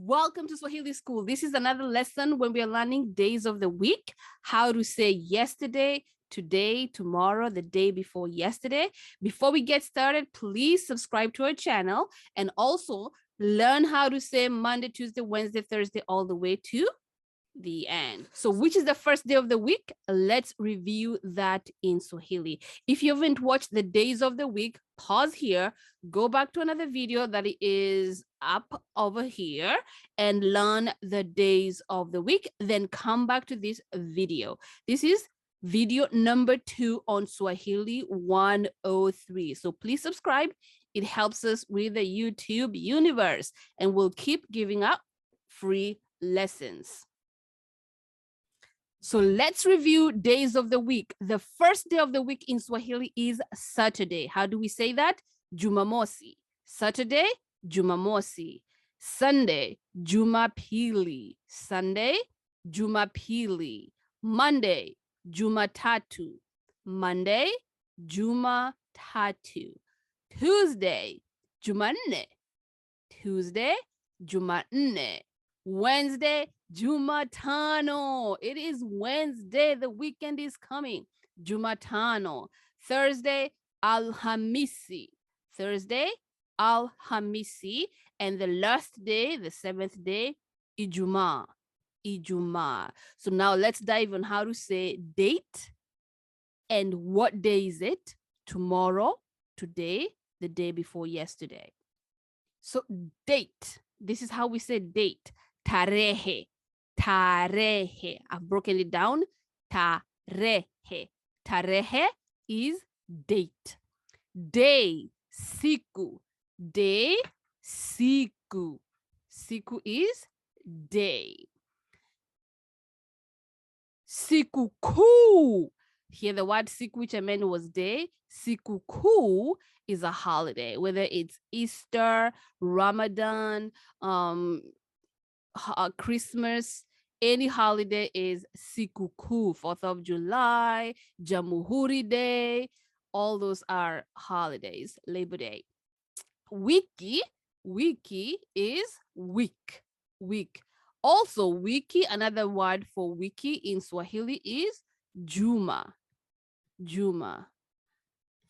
Welcome to Swahili School. This is another lesson when we are learning days of the week, how to say yesterday, today, tomorrow, the day before yesterday. Before we get started, please subscribe to our channel and also learn how to say Monday, Tuesday, Wednesday, Thursday, all the way to the end. So which is the first day of the week? Let's review that in Swahili. If you haven't watched the days of the week, pause here, go back to another video that is up over here and learn the days of the week, then come back to this video. This is video number 2 on Swahili 103. So please subscribe. It helps us with the YouTube universe, and we'll keep giving up free lessons. So let's review days of the week. The first day of the week in Swahili is Saturday. How do we say that? Jumamosi. Saturday, Jumamosi. Sunday, Jumapili. Sunday, Jumapili. Monday, Jumatatu. Monday, Jumatatu. Tuesday, Jumanne. Tuesday, Jumanne. Wednesday, Jumatano. It is Wednesday. The weekend is coming. Jumatano. Thursday, Alhamisi. Thursday, Alhamisi. And the last day, the 7th day, Ijuma. Ijuma. So now let's dive on how to say date and what day is it? Tomorrow, today, the day before yesterday. So date. This is how we say date. Tarehe. Tarehe. I've broken it down. Tarehe. Tarehe is date. Day. Siku. Day. Siku. Siku is day. Siku kuu. Here the word siku, which I meant was day. Siku kuu is a holiday, whether it's Easter, Ramadan, Christmas, any holiday is Siku kuu. 4th of July, Jamhuri Day, all those are holidays. Labor Day. Wiki, wiki is week, week. Also, wiki, another word for wiki in Swahili is Juma, Juma.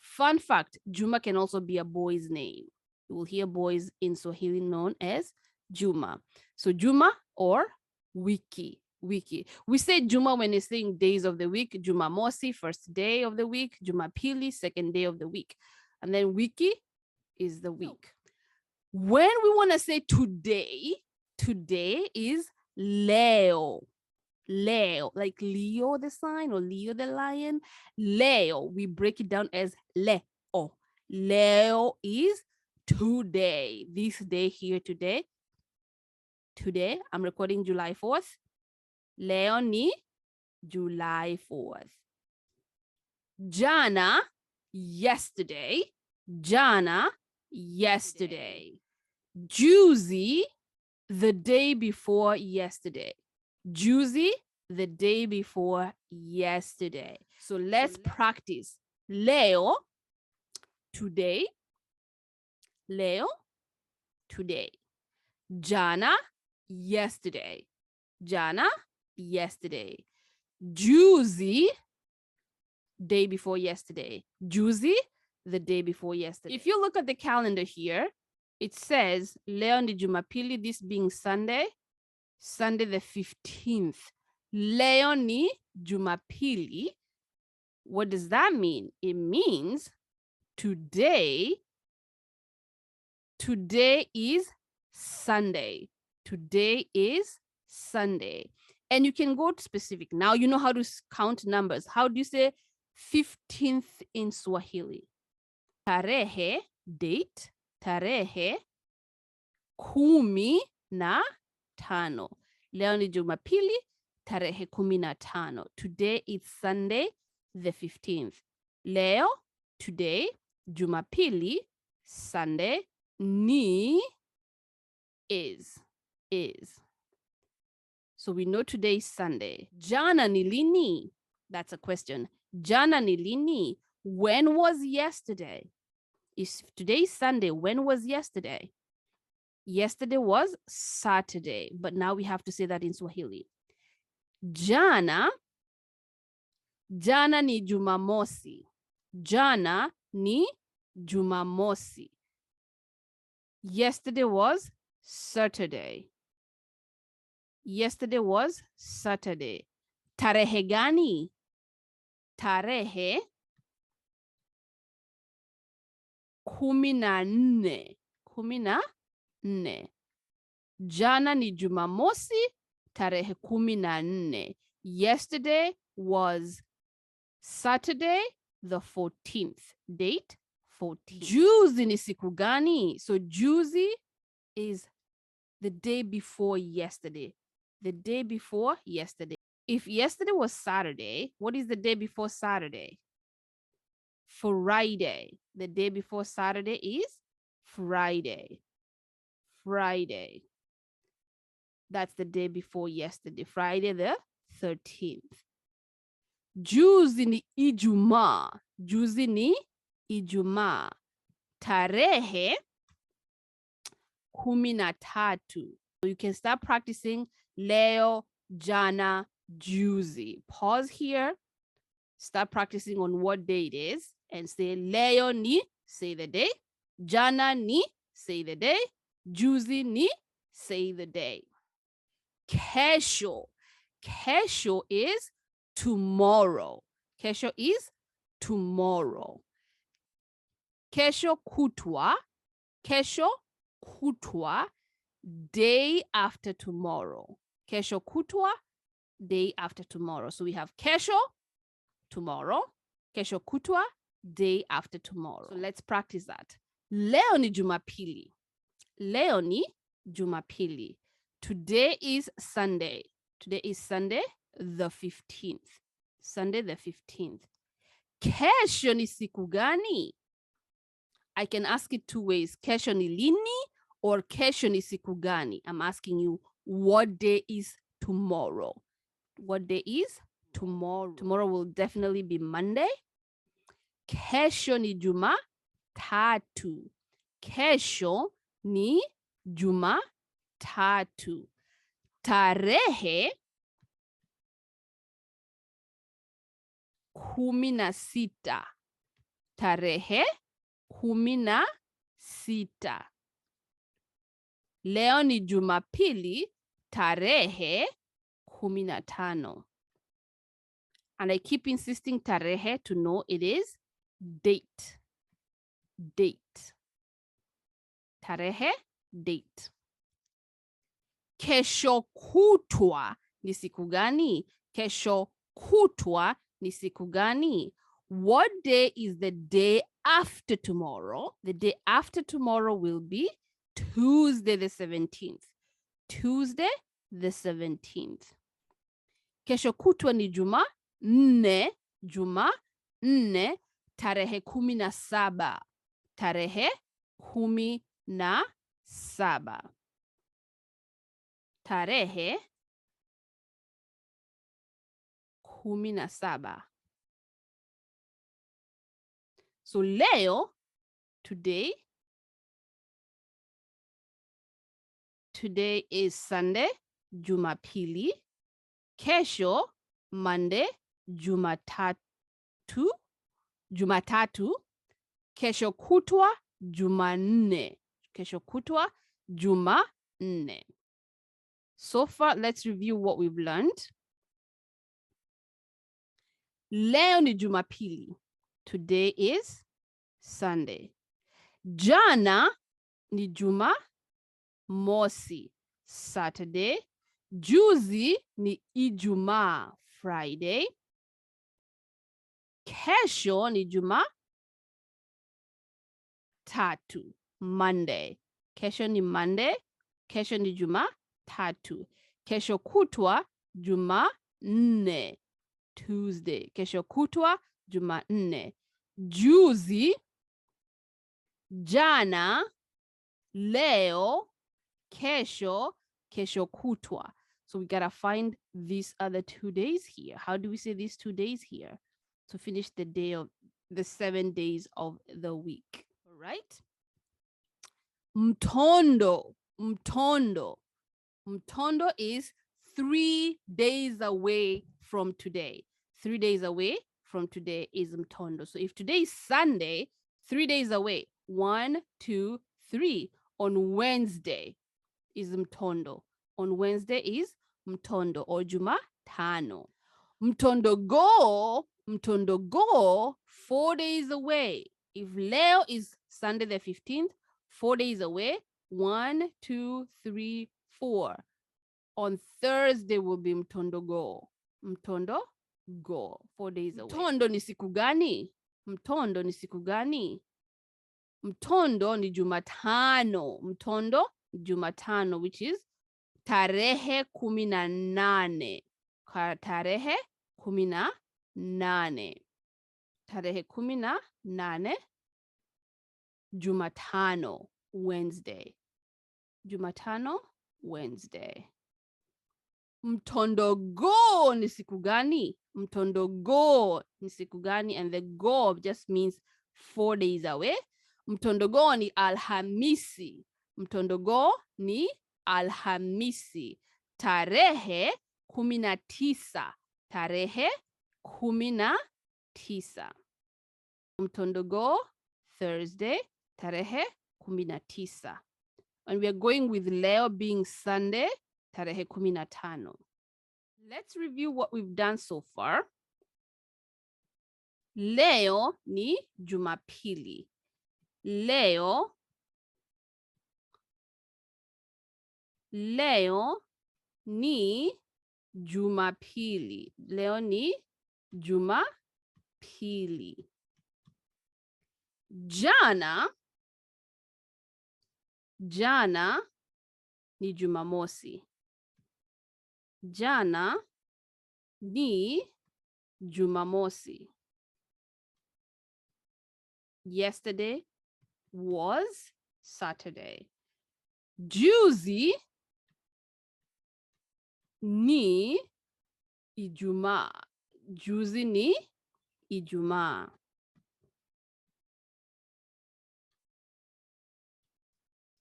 Fun fact, Juma can also be a boy's name. You will hear boys in Swahili known as Juma. So Juma or Wiki, Wiki. We say Juma when it's saying days of the week. Jumamosi, first day of the week. Jumapili, second day of the week. And then Wiki is the week. When we want to say today, today is Leo. Leo, like Leo the sign or Leo the lion. Leo, we break it down as Leo. Leo is today. This day here today. Today, I'm recording July 4th. Leo ni July 4th. Jana, yesterday. Jana, yesterday. Juicy, the day before yesterday. Juicy, the day before yesterday. So let's practice. Leo, today. Leo, today. Jana, yesterday. Jana, yesterday. Juicy, day before yesterday. Juicy, the day before yesterday. If you look at the calendar here, it says Leo ni Jumapili, this being Sunday. Sunday the 15th. Leo ni Jumapili. What does that mean? It means today is Sunday. Today is Sunday. And you can go to specific. Now you know how to count numbers. How do you say 15th in Swahili? Tarehe, date. Tarehe, kumi na tano. Leo ni Jumapili, tarehe 15. Today is Sunday, the 15th. Leo, today, Jumapili, Sunday, ni is. So we know today is Sunday. Jana ni lini? That's a question. Jana ni lini? When was yesterday? If today is Sunday, when was yesterday? Yesterday was Saturday, but now we have to say that in Swahili. Jana, jana ni Jumamosi. Jana ni Jumamosi. Yesterday was Saturday. Yesterday was Saturday. Tarehe gani? Tarehe 14. 14. Jana ni Jumamosi, tarehe 14. Yesterday was Saturday, the 14th. Date 14. Juzi ni siku gani? So juzi is the day before yesterday. The day before yesterday. If yesterday was Saturday, what is the day before Saturday? Friday. The day before Saturday is Friday. Friday. That's the day before yesterday. Friday the 13th. Juzi ni Ijumaa. Juzi ni Ijumaa. Tarehe 13. So you can start practicing leo, jana, juzi. Pause here. Start practicing on what day it is and say leo ni, say the day. Jana ni, say the day. Juzi ni, say the day. Kesho. Kesho is tomorrow. Kesho is tomorrow. Kesho kutwa. Kesho kutwa, day after tomorrow. Kesho kutwa, day after tomorrow. So we have kesho, tomorrow. Kesho kutwa, day after tomorrow. So let's practice that. Leo ni Jumapili. Leo ni Jumapili. Today is Sunday. Today is Sunday the 15th. Sunday the 15th. Kesho ni siku gani? I can ask it two ways. Kesho ni lini or kesho ni siku gani? I'm asking you, what day is tomorrow? What day is tomorrow? Tomorrow will definitely be Monday. Kesho ni Jumatatu. Kesho ni Jumatatu. Tarehe 16. Tarehe 16. Leo ni Jumapili, tarehe 15. And I keep insisting tarehe to know it is date. Date. Tarehe, date. Kesho kutwa ni siku gani? Kesho kutwa ni siku gani? What day is the day after tomorrow? The day after tomorrow will be Tuesday the 17th. Tuesday the 17th. Kesho kutwa ni Jumanne. Jumanne, tarehe 17. Tarehe 17. Tarehe 17. So leo, today is Sunday, Jumapili. Kesho, Monday, Jumatatu. Kesho kutwa, Jumanne. Kesho kutwa, Jumanne. So far, let's review what we've learned. Leo ni Jumapili. Today is Sunday. Jana ni Jumamosi. Saturday. Juzi ni Ijumaa. Friday. Kesho ni Jumatatu. Monday. Kesho ni Monday. Kesho ni Jumatatu. Kesho kutwa Jumanne. Tuesday. Kesho kutwa Jumanne. Juzi, jana, leo, kesho, kesho kutwa. So we gotta find these other 2 days here. How do we say these 2 days here to finish the day of the 7 days of the week? All right. Mtondo. mtondo. Mtondo is 3 days away from today. 3 days away from today is mtondo. So if today is Sunday, 3 days away, 1, 2, 3. On Wednesday is mtondo. On Wednesday is mtondo or Jumatano. Mtondo go 4 days away. If Leo is Sunday the 15th, 4 days away, 1, 2, 3, 4. On Thursday will be mtondo go. Mtondo go 4 days away. Mtondo ni siku gani? Mtondo ni siku gani? Mtondo ni Jumatano. Mtondo Jumatano, which is tarehe 18. Tarehe 18. Tarehe 18 Jumatano, Wednesday. Jumatano, Wednesday. Mtondogo ni siku gani? Mtondogo ni siku gani? And the go just means 4 days away. Mtondogo ni Alhamisi. Mtondogo ni Alhamisi. Tarehe 19. Tarehe 19. Mtondogo, Thursday. Tarehe 19. And we are going with Leo being Sunday. Tarehe 15. Let's review what we've done so far. Leo ni Jumapili. Leo ni Jumapili. Leo ni Jumapili. Jana ni Jumamosi. Jana ni Jumamosi. Yesterday was Saturday. Juzi ni Ijumaa. Juzi ni Ijumaa.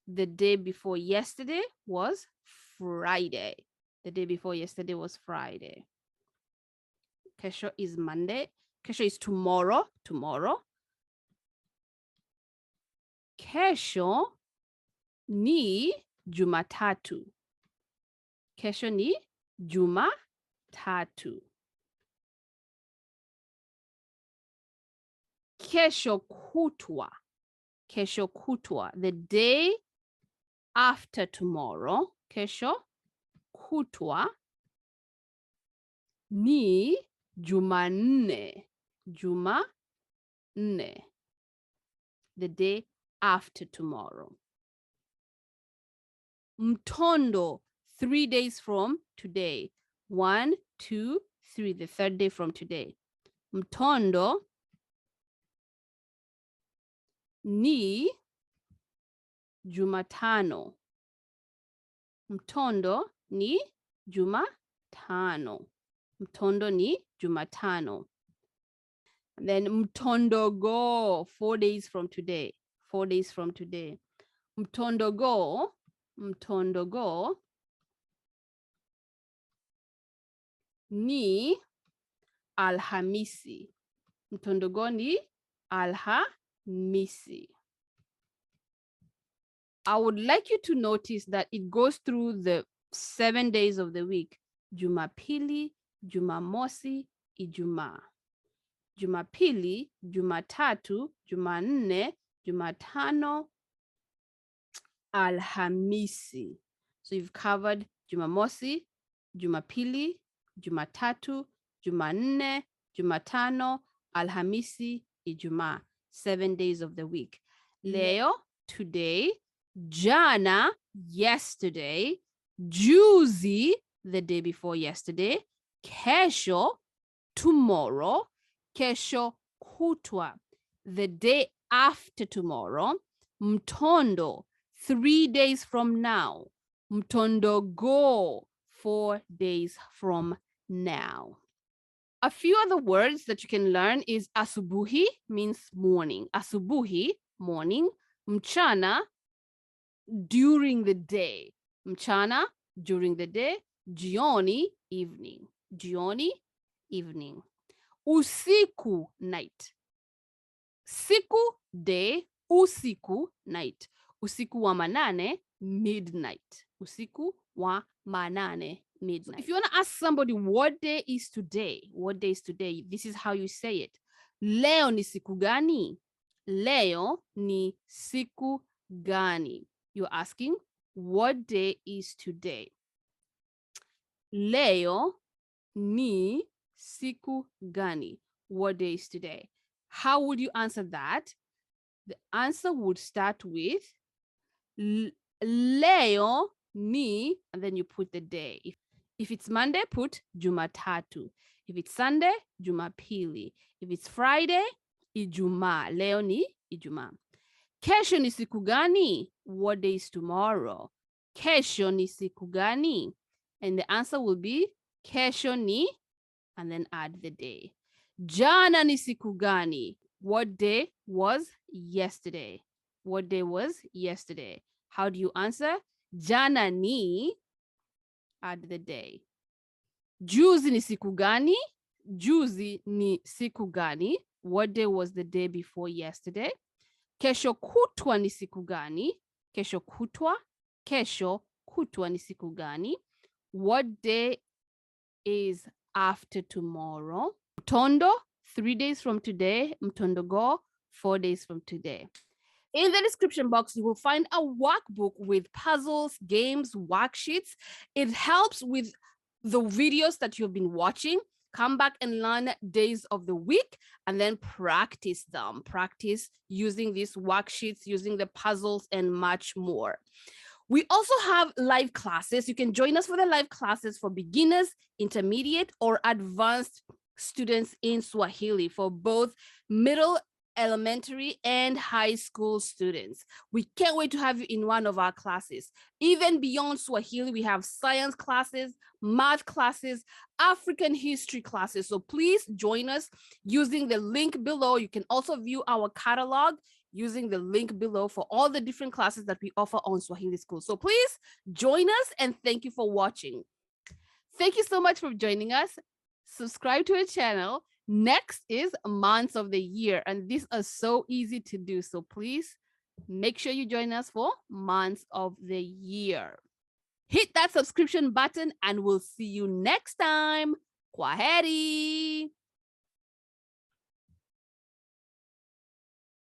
The day before yesterday was Friday. The day before yesterday was Friday. Kesho is Monday. Kesho is tomorrow. Tomorrow. Kesho ni Jumatatu. Kesho ni Jumatatu. Kesho kutwa. Kesho kutwa. The day after tomorrow. Kesho kutwa ni Jumanne. Jumanne. The day after tomorrow. Mtondo, 3 days from today. 1, 2, 3. The third day from today. Mtondo ni Jumatano. Mtondo ni Jumatano. Mtondo ni Jumatano. And then mtondogo, 4 days from today. 4 days from today. Mtondogo ni Alhamisi. Mtondogo ni Alhamisi. I would like you to notice that it goes through the 7 days of the week. Jumapili, Jumamosi, Ijumaa. Jumapili, Jumatatu, Jumanne, Jumatano, Alhamisi. So you've covered Jumamosi, Jumapili, Jumatatu, Jumanne, Jumatano, Alhamisi, Ijumaa. 7 days of the week. Leo, today. Jana, yesterday. Juzi, the day before yesterday. Kesho, tomorrow. Kesho kutwa, the day after tomorrow. Mtondo, 3 days from now. Mtondogo, 4 days from now. A few other words that you can learn is asubuhi, means morning. Asubuhi, morning. Mchana, during the day. Mchana, during the day. Jioni, evening. Jioni, evening. Usiku, night. Siku, day. Usiku, night. Usiku wa manane, midnight. Usiku wa manane, midnight. So if you want to ask somebody what day is today, what day is today, this is how you say it. Leo ni siku gani? Leo ni siku gani? You're asking, what day is today? Leo ni siku gani? What day is today? How would you answer that? The answer would start with leo ni, and then you put the day. If it's Monday, put Jumatatu. If it's Sunday, Jumapili. If it's Friday, Ijumaa. Leo ni Ijumaa. Kesho ni siku gani? What day is tomorrow? Kesho ni siku gani? And the answer will be kesho ni, and then add the day. Jana ni siku gani? What day was yesterday? What day was yesterday? How do you answer? Jana ni, add the day. Juzi ni siku gani? Juzi ni siku gani? What day was the day before yesterday? Kesho kutwa ni siku gani? Kesho kutwa. Kesho kutwa ni siku gani? What day is after tomorrow? Mtondo, 3 days from today. Mtondogo, 4 days from today. In the description box, you will find a workbook with puzzles, games, worksheets. It helps with the videos that you've been watching. Come back and learn days of the week and then practice them. Practice using these worksheets, using the puzzles, and much more. We also have live classes. You can join us for the live classes for beginners, intermediate, or advanced students in Swahili for both middle, elementary, and high school students. We can't wait to have you in one of our classes. Even beyond Swahili, we have science classes, math classes, African history classes. So please join us using the link below. You can also view our catalog using the link below for all the different classes that we offer on Swahili School. So please join us, and thank you for watching. Thank you so much for joining us. Subscribe to our channel. Next is months of the year, and these are so easy to do. So please make sure you join us for months of the year. Hit that subscription button, and we'll see you next time. Kwaheri.